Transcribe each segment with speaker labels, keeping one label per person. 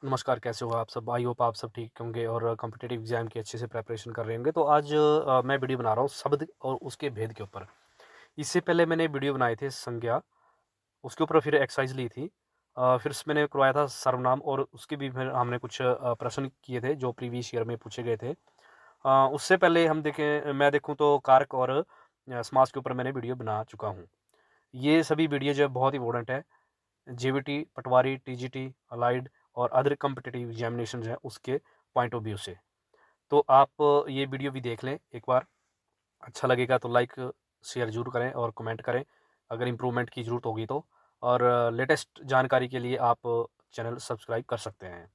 Speaker 1: नमस्कार, कैसे हो आप सब? आई होप आप सब ठीक होंगे और कॉम्पिटिटिव एग्ज़ाम की अच्छे से प्रिपरेशन कर रहे होंगे। तो आज मैं वीडियो बना रहा हूँ शब्द और उसके भेद के ऊपर। इससे पहले मैंने वीडियो बनाए थे संज्ञा, उसके ऊपर फिर एक्सरसाइज़ ली थी। फिर मैंने करवाया था सर्वनाम और उसके भी फिर हमने कुछ प्रश्न किए थे जो प्रीवियस ईयर में पूछे गए थे। उससे पहले हम देखें मैं देखूँ तो कारक और समास के ऊपर मैंने वीडियो बना चुका हूँ। ये सभी वीडियो जो है बहुत इम्पोर्टेंट है। जेवीटी, पटवारी, टीजीटी, अलाइड और अदर कॉम्पिटिटिव एग्जामिनेशंस हैं उसके पॉइंट ऑफ व्यू से। तो आप ये वीडियो भी देख लें एक बार, अच्छा लगेगा तो लाइक, शेयर ज़रूर करें और कमेंट करें अगर इम्प्रूवमेंट की ज़रूरत होगी तो। और लेटेस्ट जानकारी के लिए आप चैनल सब्सक्राइब कर सकते हैं।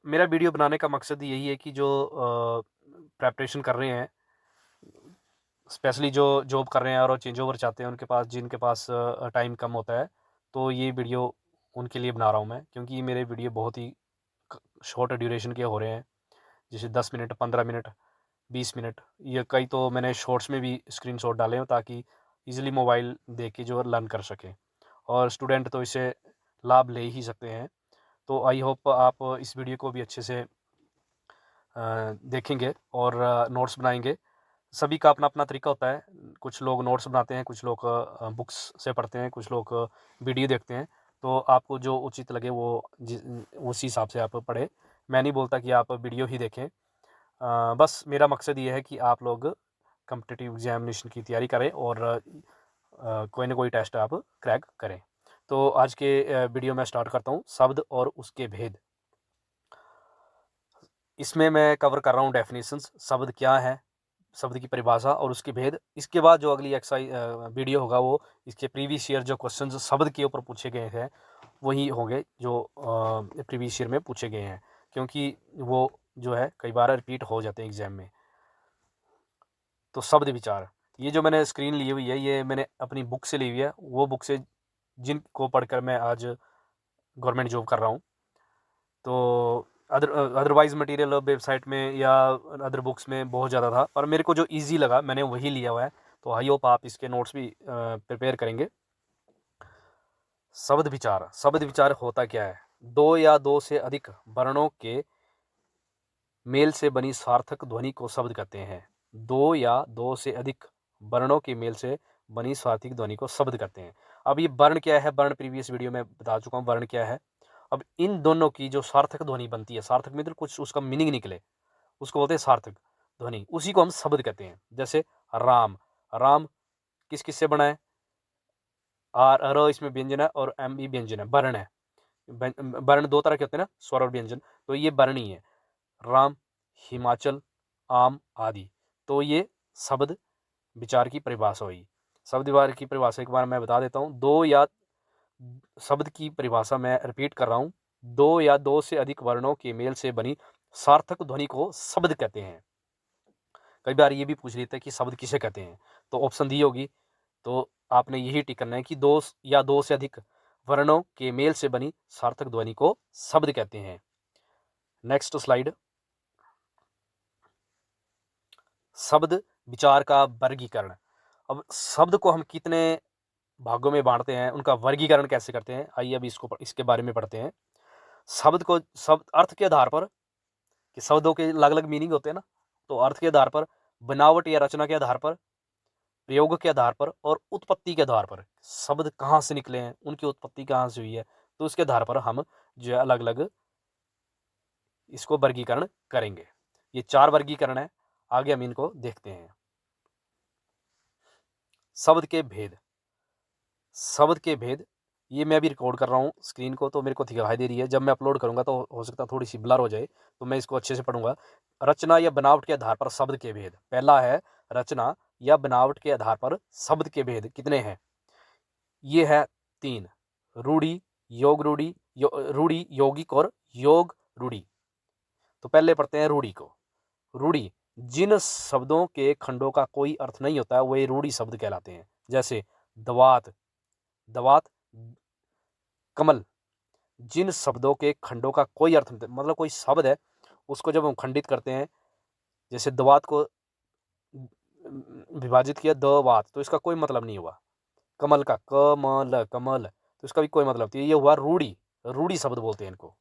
Speaker 1: मेरा वीडियो बनाने का मकसद यही है कि जो प्रिपरेशन कर रहे हैं, स्पेशली जो जॉब कर रहे हैं और चेंज ओवर चाहते हैं उनके पास जिनके पास टाइम कम होता है, तो ये वीडियो उनके लिए बना रहा हूँ मैं, क्योंकि मेरे वीडियो बहुत ही शॉर्ट ड्यूरेशन के हो रहे हैं। जैसे 10 मिनट, 15 मिनट, 20 मिनट, ये कई तो मैंने शॉर्ट्स में भी स्क्रीनशॉट डाले हैं ताकि इजीली मोबाइल देख के जो है लर्न कर सकें, और स्टूडेंट तो इससे लाभ ले ही सकते हैं। तो आई होप आप इस वीडियो को भी अच्छे से देखेंगे और नोट्स बनाएंगे। सभी का अपना-अपना तरीका होता है। कुछ लोग नोट्स बनाते हैं, कुछ लोग बुक्स से पढ़ते हैं, कुछ लोग वीडियो देखते हैं। तो आपको जो उचित लगे वो उसी हिसाब से आप पढ़ें। मैं नहीं बोलता कि आप वीडियो ही देखें। बस मेरा मकसद ये है कि आप लोग कॉम्पिटिटिव एग्ज़ामिनेशन की तैयारी करें और कोई ना कोई टेस्ट आप क्रैक करें। तो आज के वीडियो मैं स्टार्ट करता हूँ, शब्द और उसके भेद। इसमें मैं कवर कर रहा हूँ डेफिनेशंस, शब्द क्या है, शब्द की परिभाषा और उसके भेद। इसके बाद जो अगली वीडियो होगा वो इसके प्रीवियस ईयर जो क्वेश्चंस शब्द के ऊपर पूछे गए हैं वही होंगे जो प्रीवियस ईयर में पूछे गए हैं, क्योंकि वो जो है कई बार रिपीट हो जाते हैं एग्जाम में। तो शब्द विचार, ये जो मैंने स्क्रीन ली हुई है ये मैंने अपनी बुक से ली हुई है, वो बुक से जिनको पढ़कर मैं आज गवर्नमेंट जॉब कर रहा हूँ। तो अदरवाइज़ मटेरियल वेबसाइट में या अदर बुक्स में बहुत ज़्यादा था, पर मेरे को जो ईज़ी लगा मैंने वही लिया हुआ है। तो आई होप आप इसके नोट्स भी प्रिपेयर करेंगे। शब्द विचार होता क्या है? दो या दो से अधिक वर्णों के मेल से बनी सार्थक ध्वनि को शब्द कहते हैं। दो या दो से अधिक वर्णों के मेल से बनी सार्थक ध्वनि को शब्द कहते हैं। अब ये वर्ण क्या है? वर्ण प्रीवियस वीडियो में बता चुका हूँ वर्ण क्या है। अब इन दोनों की जो सार्थक ध्वनि बनती है, सार्थक मतलब कुछ उसका मीनिंग निकले, उसको बोलते हैं सार्थक ध्वनि, उसी को हम शब्द कहते हैं। जैसे राम, राम किस-किस से बना है? र इसमें व्यंजन है और एम भी व्यंजन है, वर्ण है। वर्ण 2 तरह के होते हैं ना, स्वर और व्यंजन, तो ये वर्ण ही है। राम, हिमाचल, आम आदि। तो ये शब्द विचार की परिभाषा हुई। शब्द विचार की परिभाषा एक बार मैं बता देता हूँ। 2 या शब्द की परिभाषा मैं रिपीट कर रहा हूँ। 2 या 2 से अधिक वर्णों के मेल से बनी सार्थक ध्वनि को शब्द कहते हैं। कई बार ये भी पूछ लेते हैं कि शब्द किसे कहते हैं? तो ऑप्शन दी होगी, तो आपने यही टिक करना है कि 2 या 2 से अधिक वर्णों के मेल से बनी सार्थक ध्वनि को शब्द कहते हैं। Next slide. शब्द विचार का वर्गीकरण। अब शब्द को हम कितने भागों में बाँटते हैं, उनका वर्गीकरण कैसे करते हैं? आइए अब इसके बारे में पढ़ते हैं। शब्द अर्थ के आधार पर, कि शब्दों के अलग-अलग मीनिंग होते हैं ना, तो अर्थ के आधार पर, बनावट या रचना के आधार पर, प्रयोग के आधार पर और उत्पत्ति के आधार पर, शब्द कहाँ से निकले हैं, उनकी उत्पत्ति कहाँ से हुई है, तो उसके आधार पर हम जो है अलग-अलग इसको वर्गीकरण करेंगे। ये 4 वर्गीकरण है, आगे हम इनको देखते हैं। शब्द के भेद। शब्द के भेद, ये मैं अभी रिकॉर्ड कर रहा हूँ स्क्रीन को, तो मेरे को दिखाई दे रही है। जब मैं अपलोड करूँगा तो हो सकता है थोड़ी-सी ब्लर हो जाए, तो मैं इसको अच्छे से पढ़ूँगा। रचना या बनावट के आधार पर शब्द के भेद। पहला है रचना या बनावट के आधार पर शब्द के भेद कितने हैं? ये है 3, रूढ़ि, योग रूढ़ि, रूढ़ि, यौगिक और योग रूढ़ि। तो पहले पढ़ते हैं रूढ़ि को। रूढ़ि, जिन शब्दों के खंडों का कोई अर्थ नहीं होता है, वे रूढ़ि शब्द कहलाते हैं। जैसे दवात, दवात, कमल। जिन शब्दों के खंडों का कोई अर्थ नहीं, मतलब कोई शब्द है, उसको जब हम खंडित करते हैं, जैसे दवात को विभाजित किया दवात, तो इसका कोई मतलब नहीं हुआ। कमल का कमल, कमल, तो इसका भी कोई मतलब नहीं। ये हुआ रूढ़ि। रूढ़ी शब्द बोलते हैं इनको।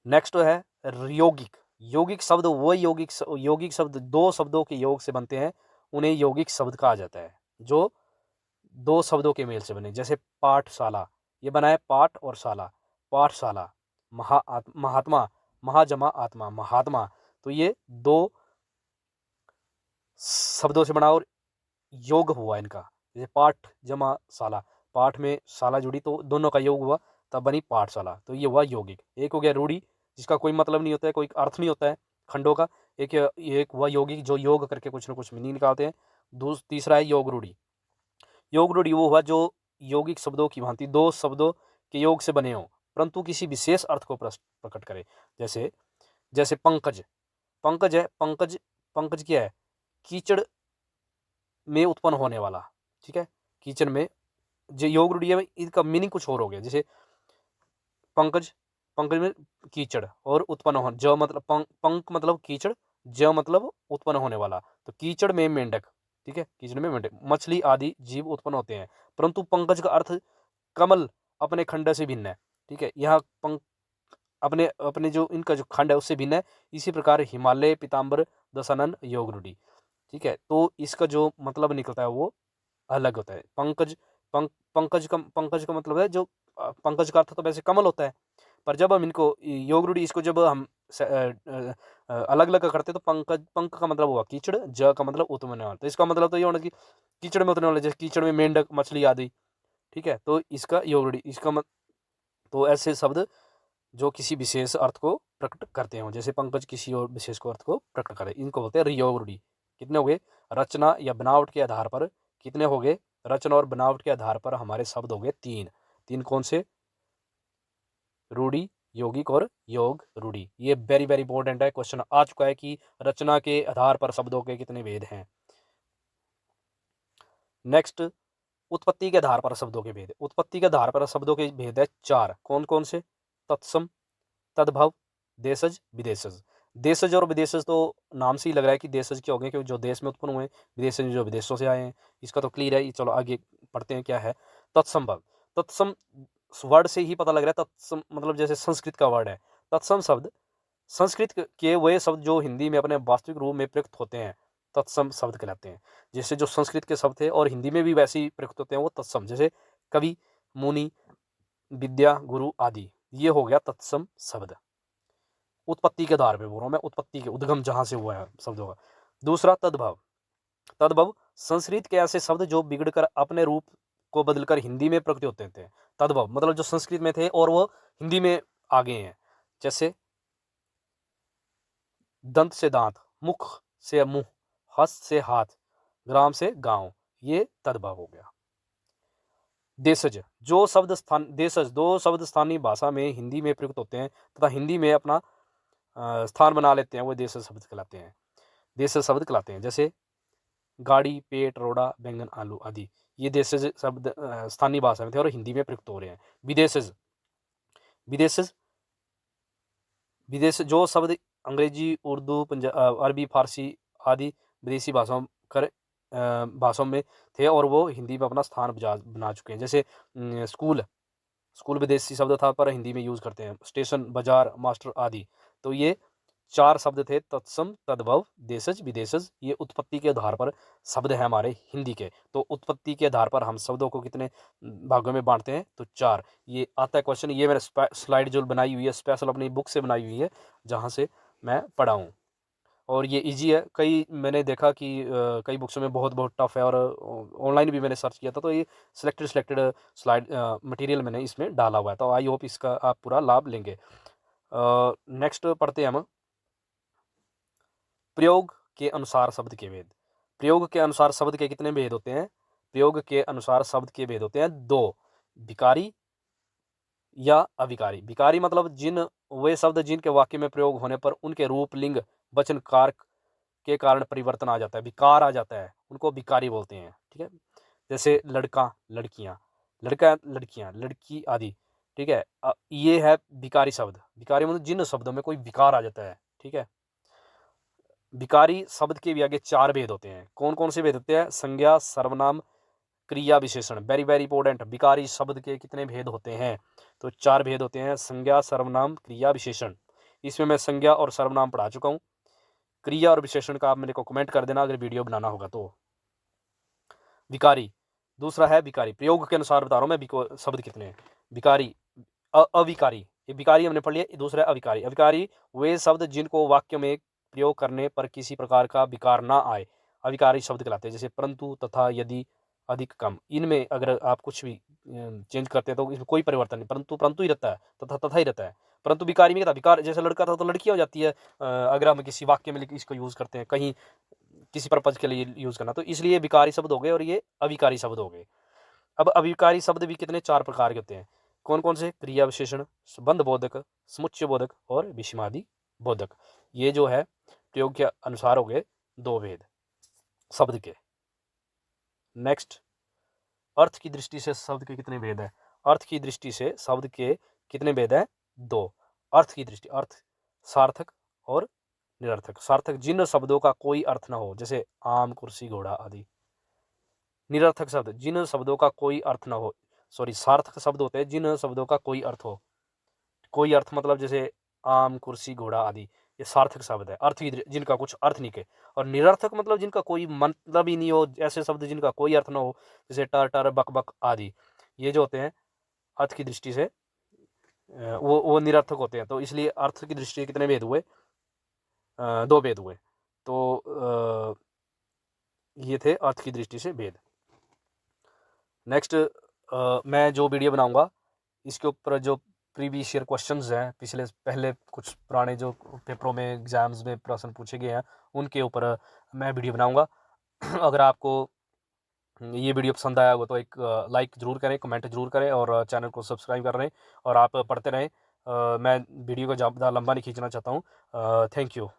Speaker 1: नेक्स्ट है यौगिक। यौगिक शब्द वो यौगिक शब्द दो शब्दों के योग से बनते हैं, उन्हें यौगिक शब्द कहा जाता है, जो दो शब्दों के मेल से बने। जैसे पाठशाला, ये बना है पाठ और शाला, पाठशाला। महात्मा, महाजमा आत्मा, महात्मा, तो ये दो शब्दों से बना और योग हुआ इनका। जैसे पाठ जमा शाला, पाठ में शाला जुड़ी तो दोनों का योग हुआ, तब बनी पाठशाला, तो ये हुआ यौगिक। एक हो गया रूढ़ी, जिसका कोई मतलब नहीं होता है, कोई अर्थ नहीं होता है खंडों का। एक हुआ यौगिक, जो योग करके कुछ ना कुछ मीनिंग निकालते हैं। तीसरा है योग रूढ़ी। योग रूढ़ी वो हुआ जो यौगिक शब्दों की भांति दो शब्दों के योग से बने हों, परंतु किसी विशेष अर्थ को प्रकट करे। जैसे जैसे पंकज, पंकज है, पंकज, पंकज क्या है? कीचड़ में उत्पन्न होने वाला, ठीक है, कीचड़ में। जो योग रूढ़ी है इसका मीनिंग कुछ और हो गया। जैसे पंकज, पंकज में कीचड़ और उत्पन्न हो, ज मतलब पंक मतलब कीचड़, ज मतलब उत्पन्न होने वाला, तो कीचड़ में मेंढक, ठीक है, कीचड़ में मेंढक, मछली आदि जीव उत्पन्न होते हैं, परंतु पंकज का अर्थ कमल अपने खंड से भिन्न है, ठीक है। यहाँ पंक अपने अपने जो इनका जो खंड है उससे भिन्न है। इसी प्रकार हिमालय, पीताम्बर, दशानन, योग रूढ़ी, ठीक है, तो इसका जो मतलब निकलता है वो अलग होता है। पंकज, पंकज का मतलब है जो पंकज का अर्थ तो वैसे कमल होता है, पर जब हम इनको योग रूढ़ी इसको जब हम अलग अलग करते तो पंकज, पंक का मतलब हुआ कीचड़, ज का मतलब उत्पन्न वाला, तो इसका मतलब तो ये होना कि कीचड़ में उतरने वाले, जैसे कीचड़ में मेंढक, मछली आदि, ठीक है, तो इसका योग रूढ़ी इसका तो ऐसे शब्द जो किसी विशेष अर्थ को प्रकट करते हो, जैसे पंकज किसी और विशेष को अर्थ को प्रकट करे, इनको बोलते हैं योग रूढ़ी। कितने हो गए? रचना या बनावट के आधार पर कितने हो गए? रचना और बनावट के आधार पर हमारे शब्द हो गए तीन। तीन कौन से? रूढ़ी, यौगिक और योग रूढ़ी। ये वेरी वेरी इंपॉर्टेंट है, क्वेश्चन आ चुका है कि रचना के आधार पर शब्दों के कितने भेद हैं। नेक्स्ट, उत्पत्ति के आधार पर शब्दों के भेद। उत्पत्ति के आधार पर शब्दों के भेद है चार। कौन कौन से? तत्सम, तद्भव, देशज, विदेशज। देशज और विदेशज तो नाम से ही लग रहा है कि देशज क्या हो गए, क्योंकि जो देश में उत्पन्न हुए, विदेशज जो विदेशों से आए हैं, इसका तो क्लियर है। चलो आगे पढ़ते हैं क्या है। तत्संभव, तत्सम वर्ड से ही पता लग रहा है, तत्सम मतलब जैसे संस्कृत का वर्ड है। तत्सम शब्द संस्कृत के वे शब्द जो हिंदी में अपने वास्तविक रूप में प्रयुक्त होते हैं, तत्सम शब्द कहलाते हैं। जैसे जो संस्कृत के शब्द थे और हिंदी में भी वैसे ही प्रयुक्त होते हैं, वो तत्सम। जैसे कवि, मुनि, विद्या, गुरु आदि, ये हो गया तत्सम शब्द। उत्पत्ति के आधार पे बोल रहा हूँ मैं, उत्पत्ति के उद्गम जहां से हुआ है शब्दों का। दूसरा तद्भव, तद्भव संस्कृत के ऐसे शब्द जो बिगड़कर अपने रूप को बदलकर हिंदी में प्रकट होते थे। तद्भव मतलब जो संस्कृत में थे और वो हिंदी में आ गए हैं। जैसे दंत से दांत, मुख से मुंह, हस्त से हाथ, ग्राम से गांव, ये तद्भव हो गया। देशज, जो शब्द स्थान देशज दो शब्द स्थानीय भाषा में हिंदी में प्रयुक्त होते हैं तथा हिंदी में अपना स्थान बना लेते हैं, वो देशज शब्द कहलाते हैं। देशज शब्द कहलाते हैं। जैसे गाड़ी, पेट, रोड़ा, बैंगन, आलू आदि, ये देशज शब्द स्थानीय भाषा में थे और हिंदी में प्रयुक्त हो रहे हैं। विदेशज, विदेशज विदेश जो शब्द अंग्रेजी, उर्दू, अरबी, फारसी आदि विदेशी भाषाओं में थे और वो हिंदी में अपना स्थान बना चुके हैं। जैसे स्कूल, स्कूल विदेशी शब्द था पर हिंदी में यूज करते हैं। स्टेशन, बाजार, मास्टर आदि, तो ये चार शब्द थे, तत्सम, तद्भव, देशज, विदेशज। ये उत्पत्ति के आधार पर शब्द है हमारे हिंदी के। तो उत्पत्ति के आधार पर हम शब्दों को कितने भागों में बांटते हैं? तो चार। ये आता है क्वेश्चन, ये मैंने स्लाइड जो बनाई हुई है स्पेशल अपनी बुक से बनाई हुई है, जहाँ से मैं पढ़ा हूँ, और ये इजी है। कई मैंने देखा कि कई बुक्स में बहुत बहुत टफ है, और ऑनलाइन भी मैंने सर्च किया था, तो ये सिलेक्टेड स्लाइड मटेरियल मैंने इसमें डाला हुआ है, तो आई होप इसका आप पूरा लाभ लेंगे। नेक्स्ट पढ़ते हैं हम, प्रयोग के अनुसार शब्द के भेद। प्रयोग के अनुसार शब्द के कितने भेद होते हैं? प्रयोग के अनुसार शब्द के भेद होते हैं दो, विकारी या अविकारी। विकारी मतलब वे शब्द जिनके वाक्य में प्रयोग होने पर उनके रूप, लिंग, वचन, कारक के कारण परिवर्तन आ जाता है, विकार आ जाता है, उनको विकारी बोलते हैं, ठीक है। जैसे लड़का, लड़कियां, लड़का, लड़कियां, लड़की आदि, ठीक है। ये है विकारी शब्द। विकारी मतलब जिन शब्दों में कोई विकार आ जाता है, ठीक है। विकारी शब्द के भी आगे चार भेद होते हैं। कौन कौन से भेद होते हैं? संज्ञा, सर्वनाम, क्रिया, विशेषण। Very very important. विकारी शब्द के कितने भेद होते हैं? तो 4 भेद होते हैं: संज्ञा, सर्वनाम, क्रिया, विशेषण। इसमें मैं संज्ञा और सर्वनाम पढ़ा चुका हूँ। क्रिया और विशेषण का आप मेरे को कमेंट कर देना अगर वीडियो बनाना होगा तो। विकारी, दूसरा है विकारी। प्रयोग के अनुसार बता रहा हूँ मैं शब्द कितने हैं। विकारी, अविकारी, ये विकारी हमने पढ़ लिया। दूसरा है अविकारी। अविकारी वे शब्द जिनको वाक्य में प्रयोग करने पर किसी प्रकार का विकार ना आए, अविकारी शब्द कहलाते हैं। जैसे परंतु, तथा, यदि, अधिक, कम। इनमें अगर आप कुछ भी चेंज करते हैं तो इसमें कोई परिवर्तन नहीं, परंतु परंतु ही रहता है, तथा तथा ही रहता है। परंतु विकारी में क्या था, विकार जैसे लड़का था तो लड़की हो जाती है। अगर हम किसी वाक्य में इसको यूज करते हैं, कहीं किसी पर्पज के लिए यूज करना, तो इसलिए विकारी शब्द हो गए और ये अविकारी शब्द हो गए। अब अविकारी शब्द भी कितने, 4 प्रकार के होते हैं। कौन कौन से? क्रिया विशेषण, संबंध बोधक, समुच्चय बोधक और विषमादि बोधक। ये जो है प्रयोग के अनुसार हो गए 2 भेद शब्द के। नेक्स्ट, अर्थ की दृष्टि से शब्द के कितने भेद है? अर्थ की दृष्टि से शब्द के कितने भेद है? 2। अर्थ की दृष्टि, अर्थ सार्थक और निरर्थक। सार्थक जिन शब्दों का कोई अर्थ ना हो, जैसे आम, कुर्सी, घोड़ा आदि। निरर्थक शब्द जिन शब्दों का कोई अर्थ ना हो, सॉरी, सार्थक शब्द होते हैं जिन शब्दों का कोई अर्थ हो। कोई अर्थ मतलब जैसे आम, कुर्सी, घोड़ा आदि, ये सार्थक शब्द है, अर्थ जिनका कुछ अर्थ नहीं के। और निरर्थक मतलब जिनका कोई मतलब ही नहीं हो, ऐसे शब्द जिनका कोई अर्थ ना हो, जैसे टर टर, बक बक आदि। ये जो होते हैं अर्थ की दृष्टि से वो निरर्थक होते हैं। तो इसलिए अर्थ की दृष्टि से कितने भेद हुए? 2 भेद हुए। तो ये थे अर्थ की दृष्टि से भेद। नेक्स्ट, मैं जो वीडियो बनाऊंगा इसके ऊपर जो प्रीवियस ईयर क्वेश्चंस हैं, पहले कुछ पुराने जो पेपरों में, एग्जाम्स में प्रश्न पूछे गए हैं, उनके ऊपर मैं वीडियो बनाऊंगा। अगर आपको ये वीडियो पसंद आया हो तो एक लाइक ज़रूर करें, कमेंट ज़रूर करें और चैनल को सब्सक्राइब कर रहें और आप पढ़ते रहें। मैं वीडियो को ज़्यादा लंबा नहीं खींचना चाहता हूँ। Thank you.